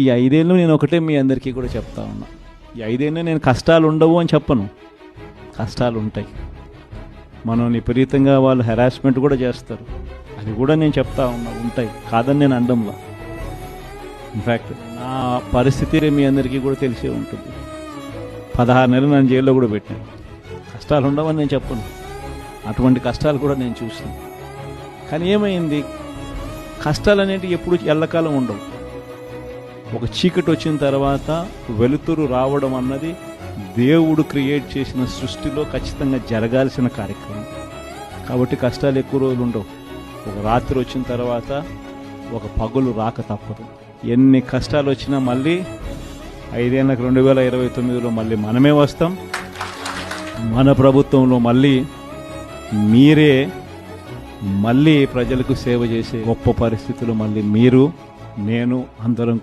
ఈ 5 ఏళ్ళు నేను ఒకటే మీ అందరికీ కూడా చెప్తా ఉన్నా. ఈ 5 ఏళ్ళు నేను కష్టాలు ఉండవు అని చెప్పను. కష్టాలు ఉంటాయి. మనం విపరీతంగా వాళ్ళు హెరాస్మెంట్ కూడా చేస్తారు. అది కూడా నేను చెప్తా ఉన్నా, ఉంటాయి. కాదని నేను అనడంలా. ఇన్ఫ్యాక్ట్ నా పరిస్థితి మీ అందరికీ కూడా తెలిసే ఉంటుంది. 16 నెలలు నన్ను జైల్లో కూడా పెట్టాను. కష్టాలు ఉండవని నేను చెప్పను. అటువంటి కష్టాలు కూడా నేను చూసాను. కానీ ఏమైంది, కష్టాలు అనేవి ఎప్పుడు ఎల్లకాలం ఉండవు. ఒక చీకటి వచ్చిన తర్వాత వెలుతురు రావడం అన్నది దేవుడు క్రియేట్ చేసిన సృష్టిలో ఖచ్చితంగా జరగాల్సిన కార్యక్రమం. కాబట్టి కష్టాలు ఎక్కువ రోజులు ఉండవు. ఒక రాత్రి వచ్చిన తర్వాత ఒక పగులు రాక తప్పదు. ఎన్ని కష్టాలు వచ్చినా మళ్ళీ 5 ఏళ్ళకి 2029లో మళ్ళీ మనమే వస్తాం. మన ప్రభుత్వంలో మళ్ళీ మీరే మళ్ళీ ప్రజలకు సేవ చేసే గొప్ప పరిస్థితులు మళ్ళీ మీరు, నేను అందరం కూడా